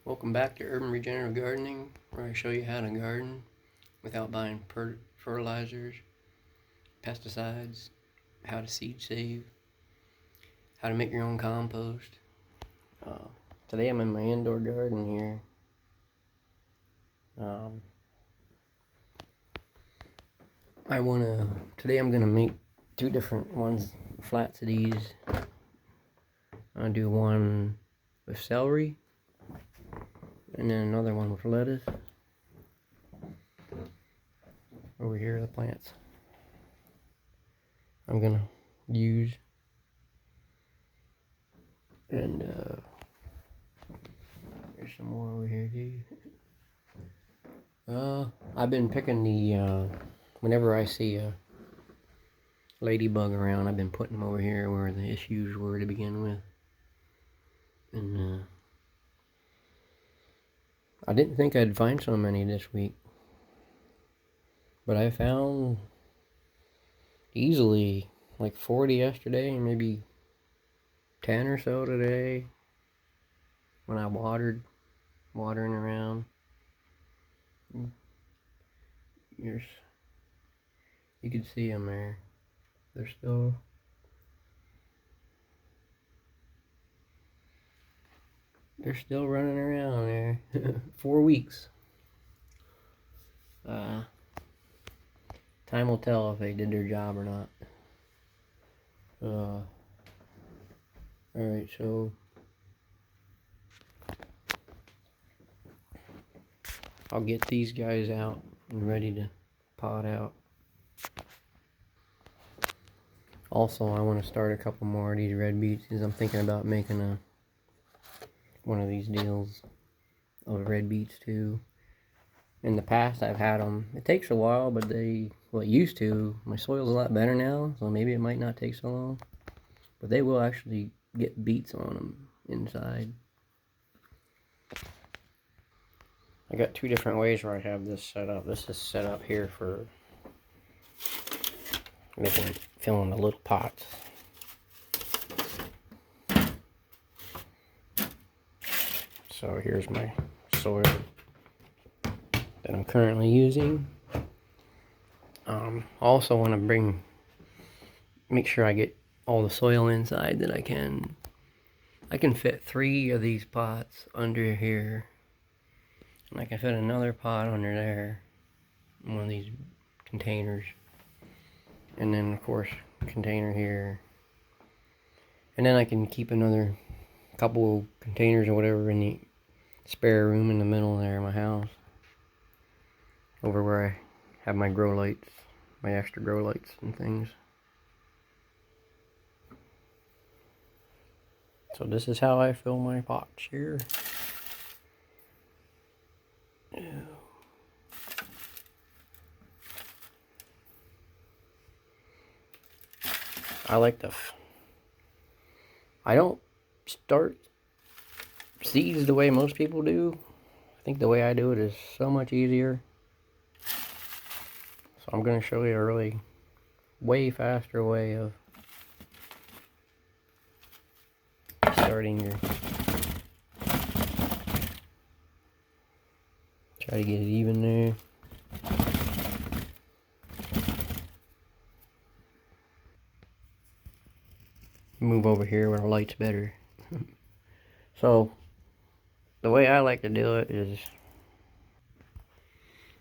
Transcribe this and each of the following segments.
Welcome back to Urban Regenerative Gardening, where I show you how to garden without buying fertilizers, pesticides, how to seed save, how to make your own compost. Uh, Today I'm in my indoor garden here. Today I'm gonna make two different ones, flats of these. I'll do one with celery, and then another one with lettuce. Over here are the plants I'm gonna use. And there's some more over here too. I've been picking whenever I see a ladybug around, I've been putting them over here where the issues were to begin with. And I didn't think I'd find so many this week, but I found easily like 40 yesterday and maybe 10 or so today when I watering around. You can see them there. They're still running around there. 4 weeks. Time will tell if they did their job or not. Alright, so I'll get these guys out and ready to pot out. Also, I want to start a couple more of these red beets because I'm thinking about making one of these deals of red beets too. In the past, I've had them. It takes a while, but it used to. My soil's a lot better now, so maybe it might not take so long. But they will actually get beets on them inside. I got two different ways where I have this set up. This is set up here for filling the little pots. So here's my soil that I'm currently using. Also want to make sure I get all the soil inside that I can. I can fit 3 of these pots under here, and I can fit another pot under there in one of these containers, and then of course container here, and then I can keep another couple containers or whatever in the spare room in the middle there of my house, over where I have my grow lights, my extra grow lights and things. So this is how I fill my pots here. I don't start seeds the way most people do. I think the way I do it is so much easier. So I'm going to show you a really way faster way of starting your... Try to get it even there. Move over here where the light's better. So the way I like to do it is,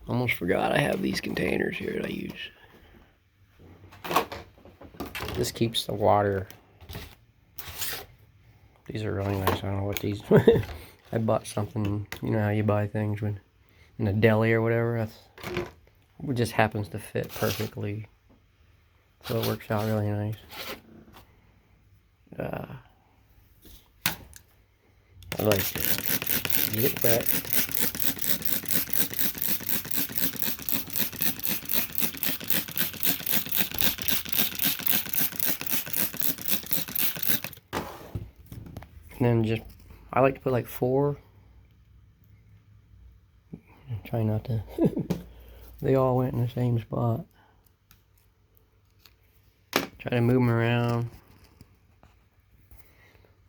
almost forgot I have these containers here that I use. This keeps the water. These are really nice. I don't know what these... I bought something, you know how you buy things in a deli or whatever. It just happens to fit perfectly. So it works out really nice. I like to get that. And then I like to put like 4. Try not to. They all went in the same spot. Try to move them around.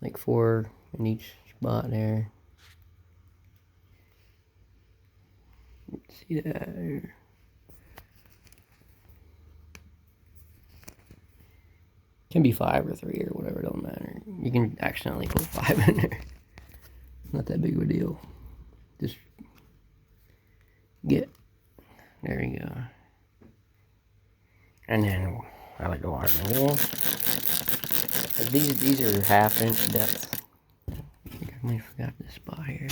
Like 4 in each spot there. See that? Can be 5 or 3 or whatever, don't matter. You can accidentally put 5 in there. Not that big of a deal. Just get, there you go. And then I like the water mineral. These are 1/2 inch depth. I think I might have forgot this spot here.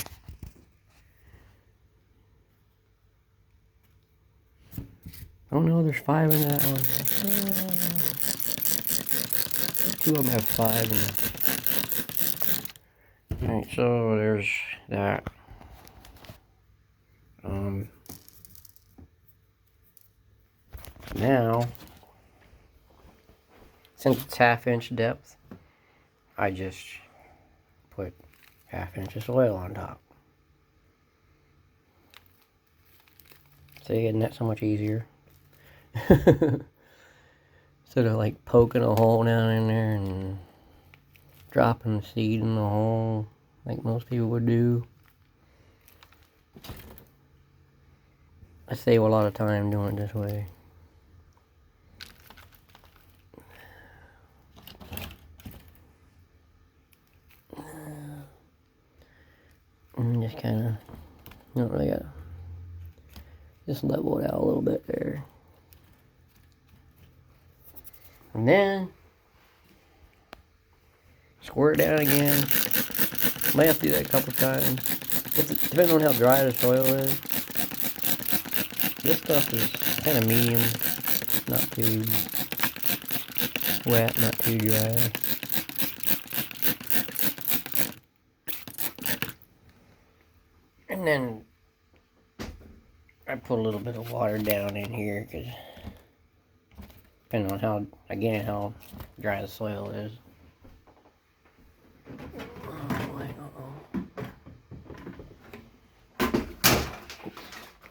Oh no, there's 5 in that one. 2 of them have 5 in them. Alright, so there's that. Now, since it's 1/2 inch depth, I just put 1/2 inch of soil on top. See, isn't that so much easier? Instead of like poking a hole down in there and dropping the seed in the hole like most people would do. I save a lot of time doing it this way. And just kind of, you don't really gotta, just level it out a little bit there. And then, squirt it down again. Might have to do that a couple times. Depending on how dry the soil is. This stuff is kind of medium. Not too wet, not too dry. And then I put a little bit of water down in here because depending on how, again, how dry the soil is. Oh, wait,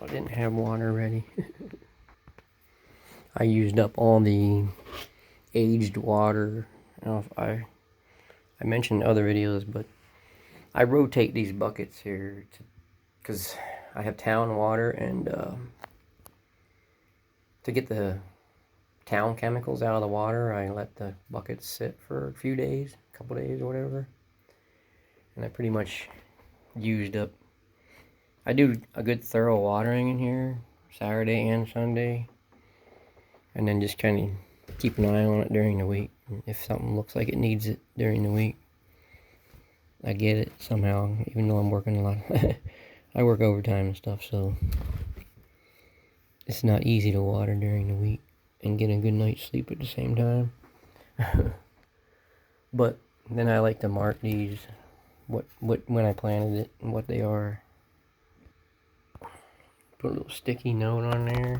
I didn't have water ready. I used up all the aged water. I don't know if I mentioned in other videos, but I rotate these buckets here because I have town water, and to get the town chemicals out of the water, I let the buckets sit for a few days, a couple days or whatever. And I pretty much used up, I do a good thorough watering in here, Saturday and Sunday. And then just kind of keep an eye on it during the week. If something looks like it needs it during the week, I get it somehow, even though I'm working a lot. I work overtime and stuff, so it's not easy to water during the week and get a good night's sleep at the same time. But then I like to mark these, what when I planted it and what they are. Put a little sticky note on there.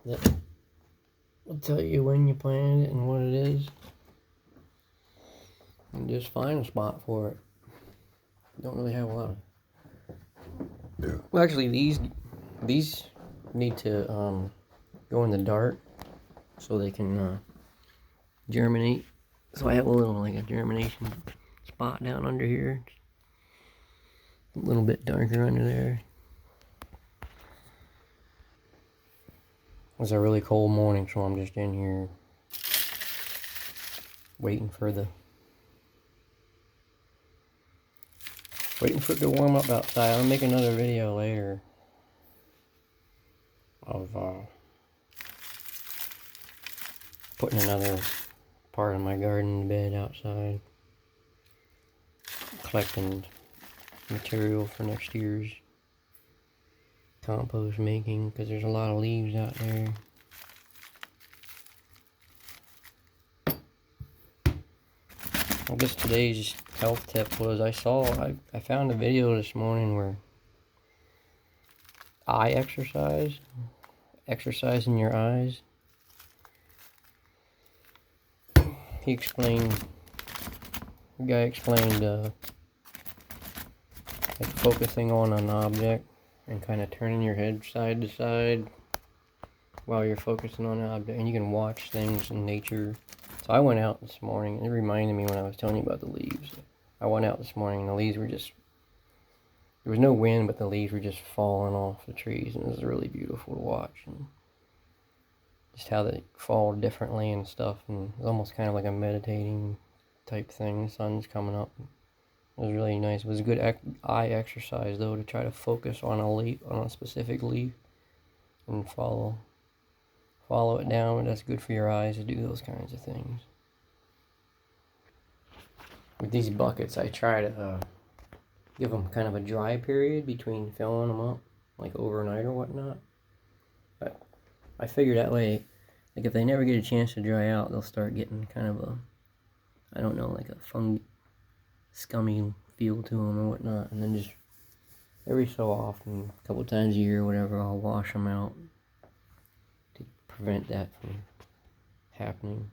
That will tell you when you planted it and what it is. And just find a spot for it. Don't really have a lot of. Well, actually, these need to go in the dark so they can germinate. So I have a little, like, a germination spot down under here. A little bit darker under there. It was a really cold morning, so I'm just in here waiting for it to warm up outside. I'll make another video later of putting another part of my garden bed outside, collecting material for next year's compost making, because there's a lot of leaves out there. I guess today's health tip was I found a video this morning where eye exercising your eyes. The guy explained like focusing on an object and kind of turning your head side to side while you're focusing on an object, and you can watch things in nature. So I went out this morning, and it reminded me when I was telling you about the leaves. I went out this morning and the leaves were just there was no wind, but the leaves were just falling off the trees, and it was really beautiful to watch. And just how they fall differently and stuff, and it's almost kind of like a meditating type thing. The sun's coming up. It was really nice. It was a good eye exercise though, to try to focus on a leaf, on a specific leaf, and follow it down. That's good for your eyes to do those kinds of things. With these buckets, I try to give them kind of a dry period between filling them up, like overnight or whatnot. But I figure that way, like if they never get a chance to dry out, they'll start getting kind of a, I don't know, like a scummy feel to them or whatnot. And then just every so often, a couple times a year or whatever, I'll wash them out to prevent that from happening.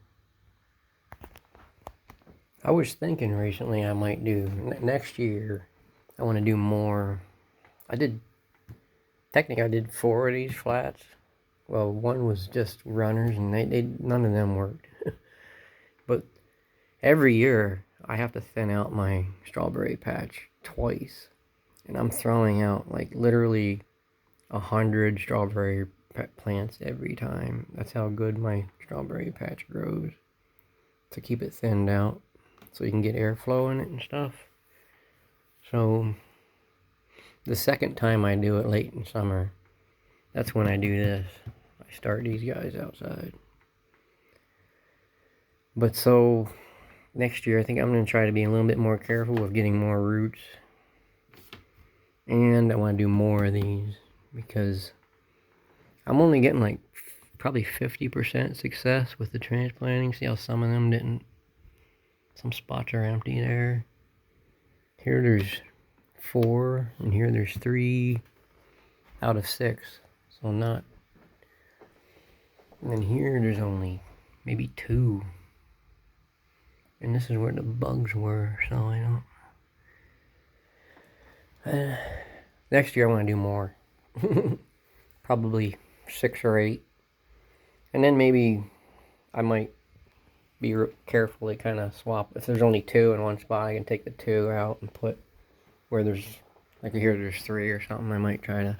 I was thinking recently I might do, next year, I want to do more. Technically I did 4 of these flats. Well, one was just runners, and none of them worked. But every year I have to thin out my strawberry patch twice. And I'm throwing out like literally 100 strawberry plants every time. That's how good my strawberry patch grows. To keep it thinned out, so you can get airflow in it and stuff. So the second time I do it late in summer, that's when I do this. I start these guys outside. But so next year I think I'm going to try to be a little bit more careful with getting more roots. And I want to do more of these because I'm only getting like probably 50% success with the transplanting. See how some of them didn't. Some spots are empty there. Here there's 4, and here there's 3 out of 6. So not. And then here there's only maybe 2. And this is where the bugs were, so I don't. Next year I want to do more. Probably 6 or 8. And then maybe I might be carefully kind of swap. If there's only 2 in one spot, I can take the 2 out and put where there's, like here there's 3 or something. I might try to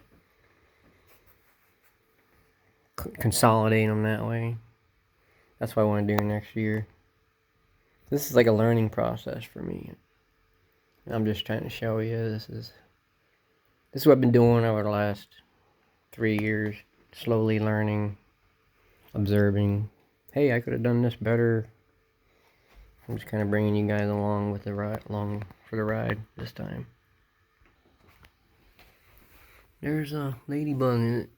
consolidate them that way. That's what I want to do next year. This is like a learning process for me. I'm just trying to show you this is what I've been doing over the last 3 years. Slowly learning, observing. Hey, I could have done this better. I'm just kind of bringing you guys along with the ride, along for the ride this time. There's a ladybug in it.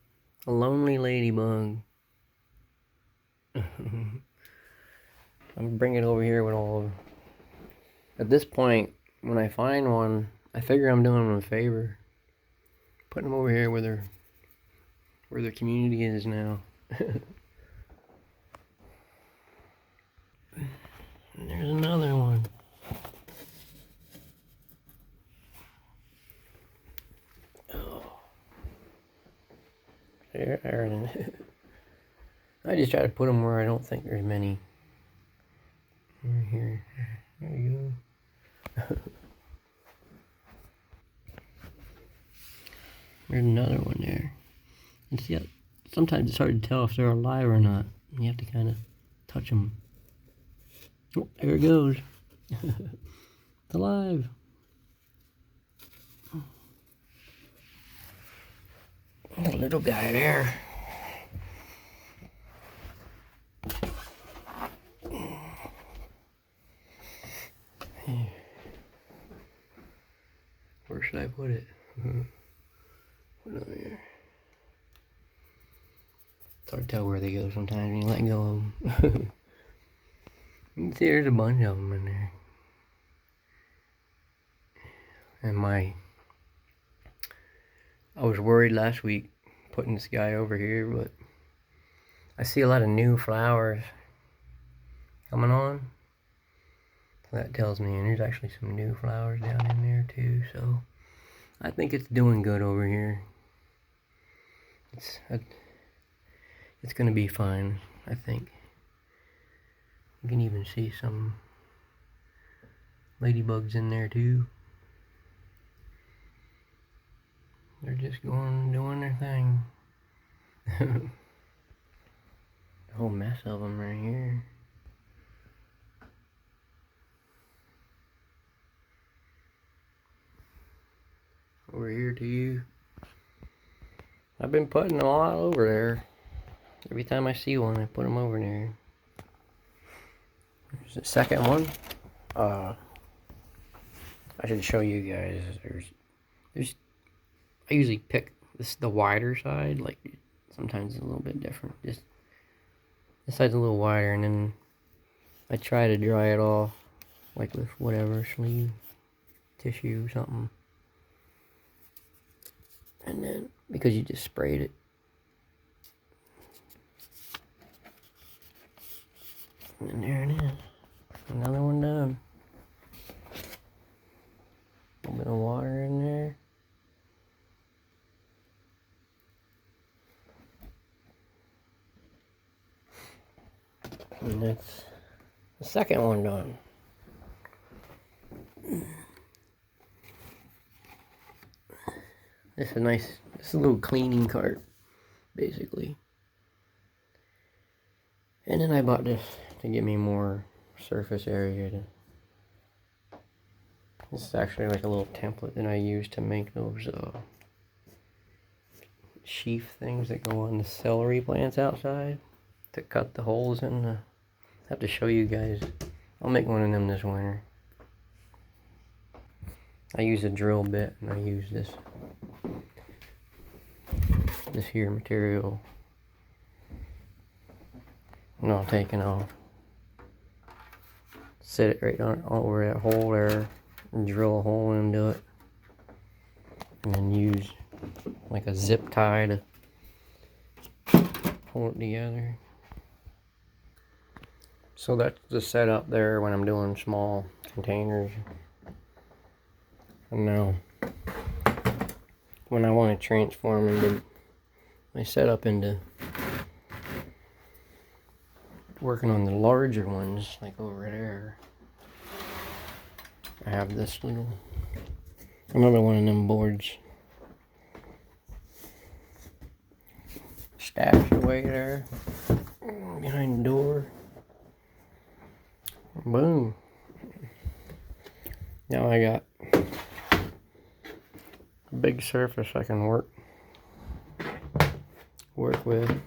A lonely ladybug. I'm bringing it over here with all of them. At this point, when I find one, I figure I'm doing them a favor. Putting them over here where their community is now. And there's another one. Oh. There. I just try to put them where I don't think there's many. Here. There you go. There's another one there. And see, sometimes it's hard to tell if they're alive or not. You have to kind of touch them. Oh, there it goes. It's alive. The little guy there. Where should I put it? Put it over here. It's hard to tell where they go sometimes when you let go of them. You can see there's a bunch of them in there. And I was worried last week putting this guy over here, but I see a lot of new flowers coming on. So that tells me, and there's actually some new flowers down in there too, so I think it's doing good over here. It's gonna be fine, I think. You can even see some ladybugs in there too. just going doing their thing. A whole mess of them right here. Over here to you. I've been putting them all over there. Every time I see one, I put them over there. There's the second one. I should show you guys. There's. I usually pick the wider side. Like sometimes it's a little bit different. Just this side's a little wider, and then I try to dry it off, like with whatever sleeve, tissue, something. And then because you just sprayed it. And there it is. Another one done. A little bit of water in there. And that's the second one done. This is nice. This is a little cleaning cart, basically. And then I bought this to give me more surface area. This is actually like a little template that I use to make those sheath things that go on the celery plants outside to cut the holes in. I have to show you guys. I'll make one of them this winter. I use a drill bit and I use this here material. No, taking off. Set it right on over that hole there and drill a hole into it. And then use like a zip tie to hold it together. So that's the setup there when I'm doing small containers. And now when I want to transform into my setup into working on the larger ones, like over there, I have this another one of them boards stashed away there behind the door. Boom. Now I got a big surface I can work with.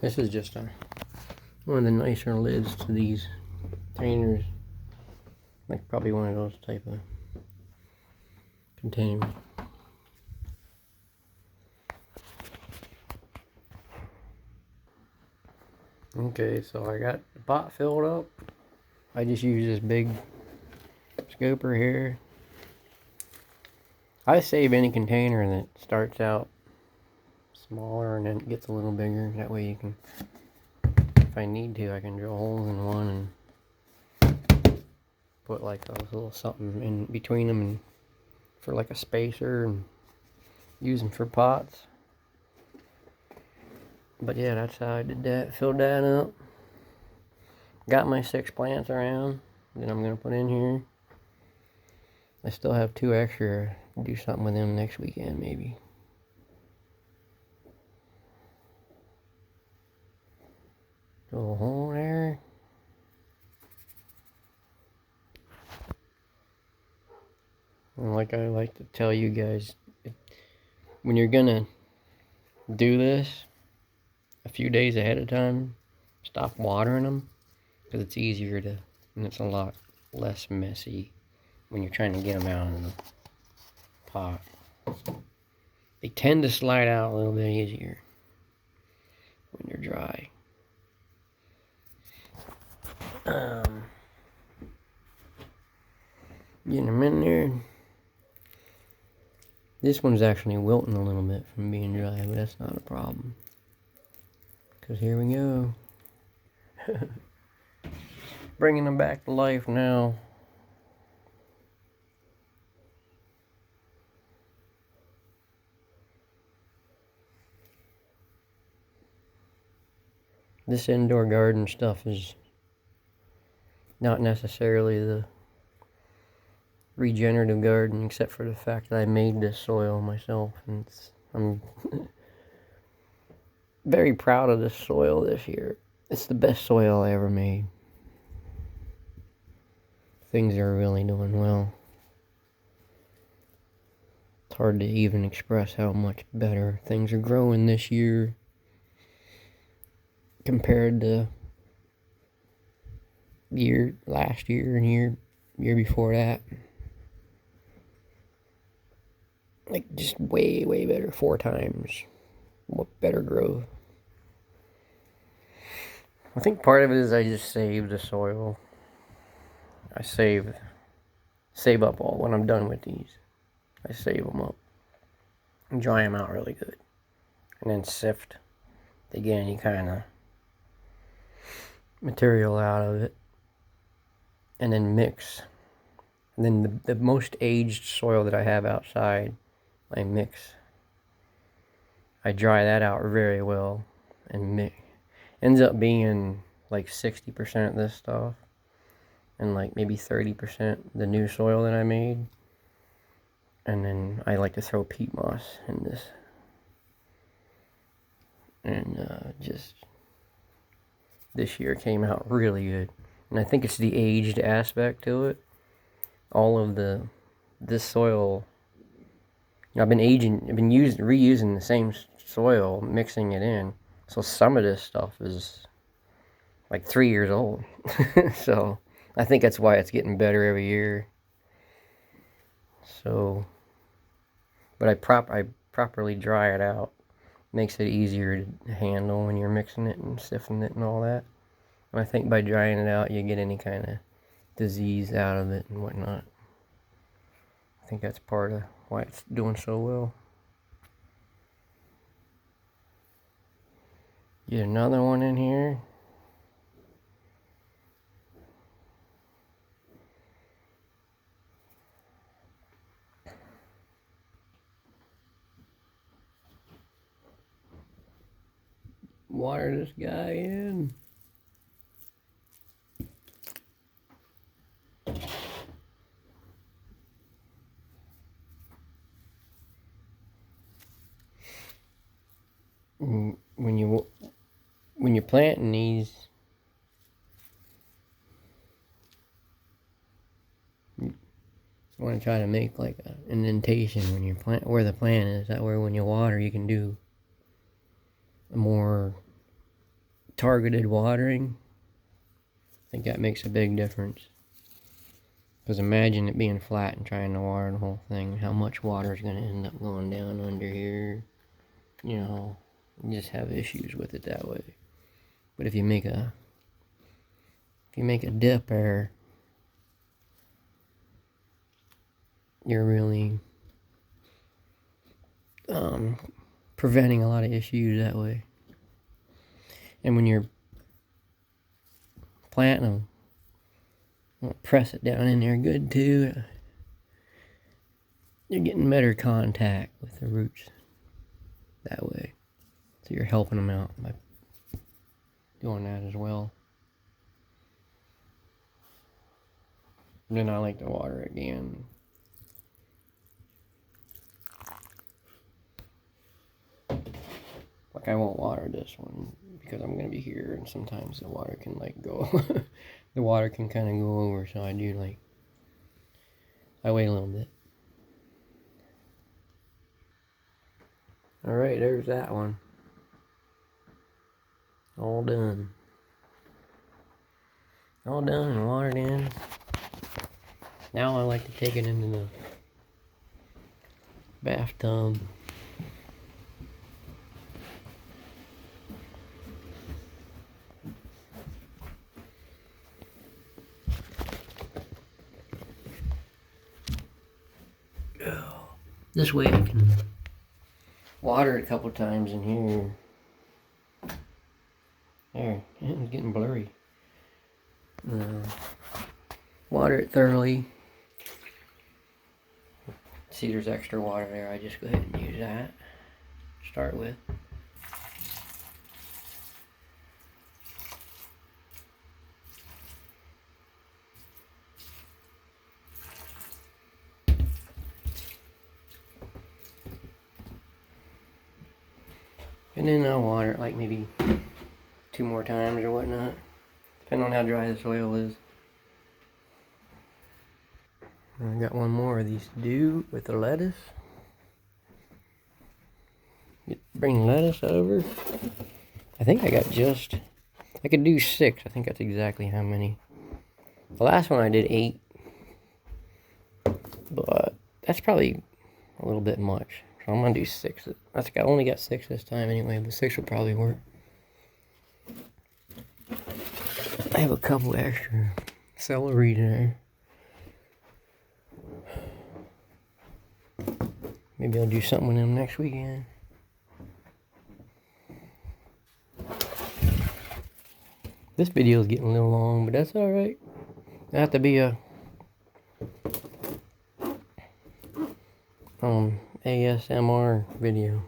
This is just one of the nicer lids to these containers. Like probably one of those type of containers. Okay, so I got the pot filled up. I just use this big scooper here. I save any container that starts out smaller and then gets a little bigger. That way you can, if I need to, I can drill holes in one and put like a little something in between them and for like a spacer and use them for pots. But yeah, that's how I did that. Filled that up. Got my 6 plants around that I'm going to put in here. I still have 2 extra. Do something with them next weekend, maybe. Drill a hole there. And like I like to tell you guys, when you're going to do this, a few days ahead of time, stop watering them, because it's easier to, and it's a lot less messy when you're trying to get them out of the pot. They tend to slide out a little bit easier when they're dry. Getting them in there. This one's actually wilting a little bit from being dry, but that's not a problem. Because here we go. Bringing them back to life now. This indoor garden stuff is not necessarily regenerative garden, except for the fact that I made this soil myself, and I'm very proud of this soil this year. It's the best soil I ever made. Things are really doing well. It's hard to even express how much better things are growing this year compared to last year and year before that. Like, just way better, 4 times. What better growth. I think part of it is I just save the soil. I save up all when I'm done with these. I save them up and dry them out really good, and then sift to get any kind of material out of it, and then mix. And then the most aged soil that I have outside, I mix. I dry that out very well and mix. Ends up being like 60% of this stuff and like maybe 30% the new soil that I made. And then I like to throw peat moss in this. And just this year came out really good. And I think it's the aged aspect to it. All of this soil, I've been reusing the same soil, mixing it in. So some of this stuff is like 3 years old. So I think that's why it's getting better every year. So, but I properly dry it out. Makes it easier to handle when you're mixing it and sifting it and all that. And I think by drying it out, you get any kind of disease out of it and whatnot. I think that's part of why it's doing so well. Get another one in here. Water this guy in. When you're planting these, you want to try to make like an indentation when you plant where the plant is. That way, when you water, you can do a more targeted watering. I think that makes a big difference. Because imagine it being flat and trying to water the whole thing. How much water is going to end up going down under here? You know, you just have issues with it that way. But if you make a dip there, you're really preventing a lot of issues that way. And when you're planting them, press it down in there good too. You're getting better contact with the roots that way. So you're helping them out by doing that as well. And then I like to water again. Like, I won't water this one because I'm going to be here, and sometimes the water can like go the water can kind of go over, so I wait a little bit. Alright, there's that one. All done and watered in. Now I like to take it into the bathtub. This way I can water it a couple times in here. There, it's getting blurry. Water it thoroughly. See, there's extra water there. I just go ahead and use that to start with. And then I'll water it like maybe 2 more times or whatnot, depending on how dry the soil is. And I got one more of these to do with the lettuce. Bring lettuce over. I think I got I could do 6. I think that's exactly how many. The last one I did 8. But that's probably a little bit much. So I'm gonna do 6. I think I only got 6 this time anyway, but 6 will probably work. I have a couple extra celery there. Maybe I'll do something with them next weekend. This video is getting a little long, but that's alright. It'll have to be a ASMR video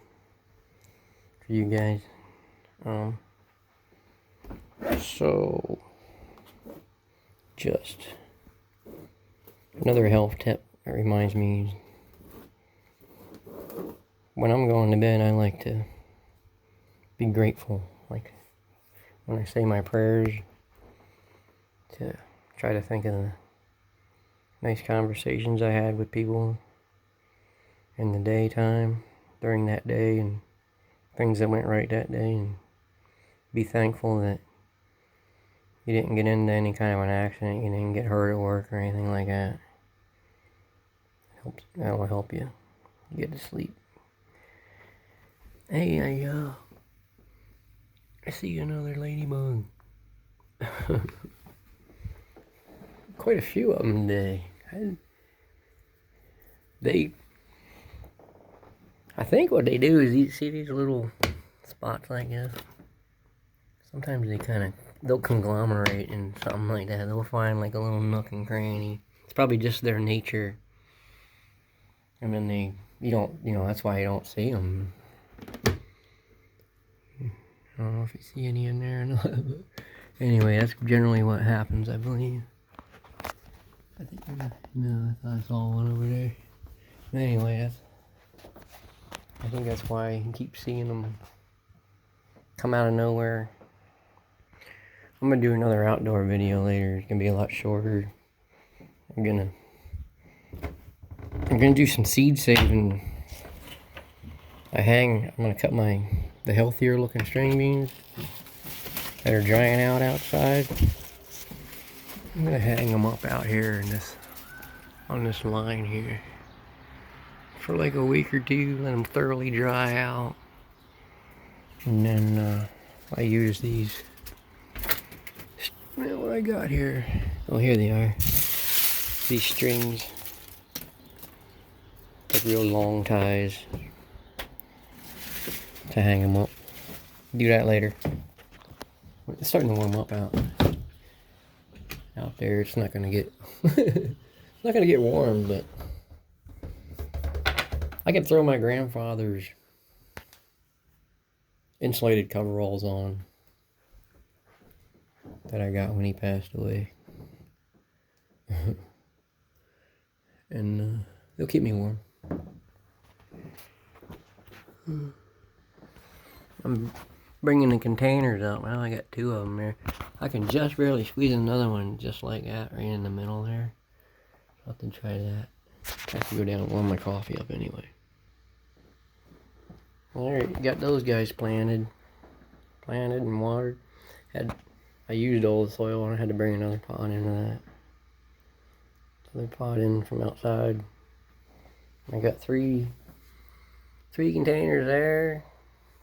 for you guys. So just another health tip that reminds me, when I'm going to bed, I like to be grateful. Like when I say my prayers, to try to think of the nice conversations I had with people in the daytime, during that day, and things that went right that day, and be thankful that you didn't get into any kind of an accident, you didn't get hurt at work or anything like that. That will help you get to sleep. Hey, I see another ladybug. Quite a few of them today. I think what they do is, you see these little spots like this? Sometimes they'll conglomerate in something like that. They'll find like a little nook and cranny. It's probably just their nature. And then that's why you don't see them. I don't know if you see any in there or not, but anyway, that's generally what happens, I believe. I thought I saw one over there. But anyway, I think that's why you keep seeing them come out of nowhere. I'm gonna do another outdoor video later. It's gonna be a lot shorter. I'm gonna do some seed saving. I'm gonna cut the healthier looking string beans that are drying out outside. I'm gonna hang them up out here on this line here for like a week or two, let them thoroughly dry out. And then I use these. What I got here? Oh, here they are. These strings, like real long ties, to hang them up. Do that later. It's starting to warm up out there. It's not gonna get it's not gonna get warm, but I could throw my grandfather's insulated coveralls on that I got when he passed away. And they'll keep me warm. I'm bringing the containers out now. I got 2 of them there. I can just barely squeeze another one just like that right in the middle there. I'll have to try that. I have to go down and warm my coffee up anyway. Alright, got those guys planted and watered. I used all the soil and I had to bring another pot into that. Another pot in from outside. I got 3 containers there.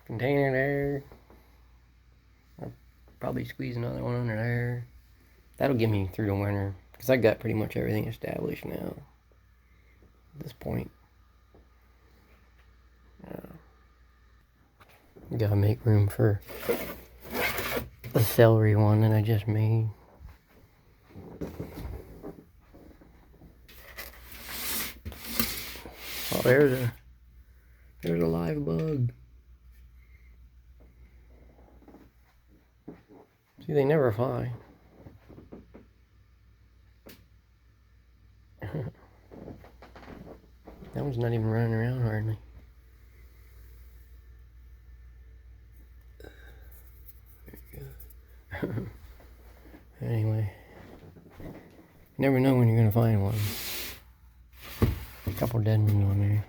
Container there. I'll probably squeeze another one under there. That'll get me through the winter, because I got pretty much everything established now at this point. Gotta make room for the celery one that I just made. Oh, there's a live bug. See, they never fly. That one's not even running around hardly. Anyway, you never know when you're gonna find one. A couple dead ones on there.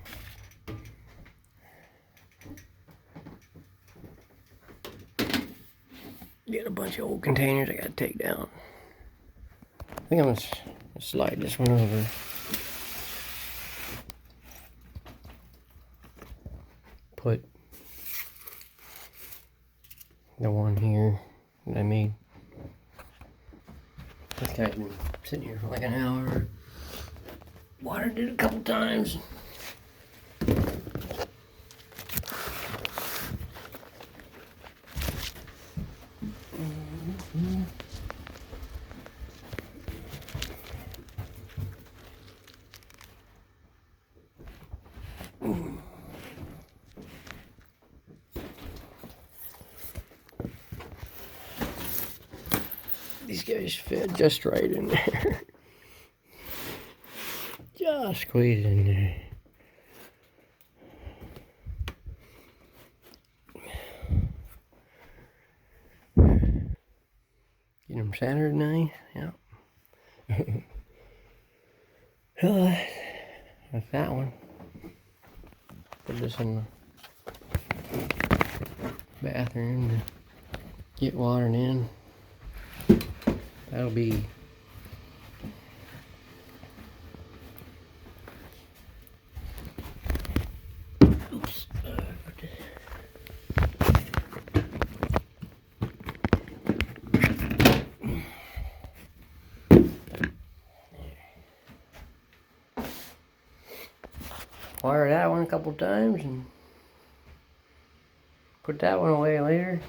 Get a bunch of old containers I gotta take down. I think I'm gonna slide this one over. Put the one here that I made. This guy's been sitting here for like an hour. Watered it a couple times. These guys fit just right in there. Just squeeze in there. Get them centered nice, yeah. That's that one. Put this in the bathroom to get watered in. That'll be oops. Wire that one a couple times and put that one away later.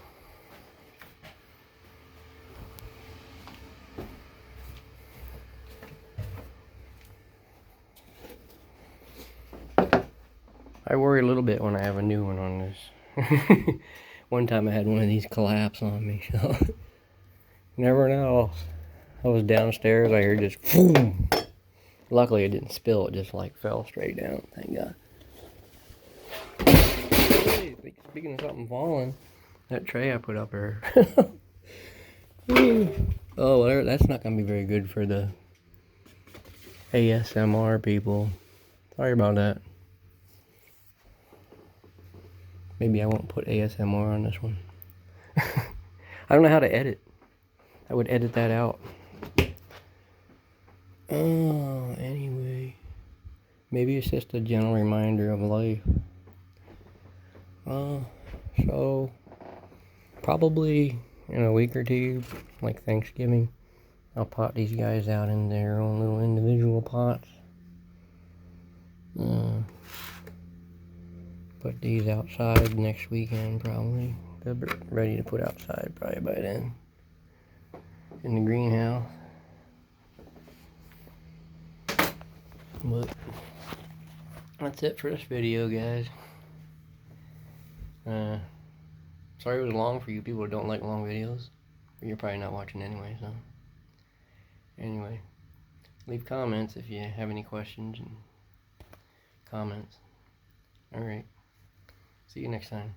I worry a little bit when I have a new one on this. One time I had one of these collapse on me, so never know. I was downstairs, I heard just boom. Luckily it didn't spill, it just like fell straight down, thank God. Hey, speaking of something falling, that tray I put up there. Oh, well, that's not gonna be very good for the ASMR people. Sorry about that. Maybe I won't put ASMR on this one. I don't know how to edit. I would edit that out. Oh, anyway. Maybe it's just a gentle reminder of life. So probably in a week or two, like Thanksgiving, I'll pot these guys out in their own little individual pots. Put these outside next weekend probably. They're ready to put outside probably by then. In the greenhouse. But that's it for this video, guys. Sorry it was long for you people who don't like long videos. You're probably not watching anyway, so. Anyway, leave comments if you have any questions and comments. Alright. See you next time.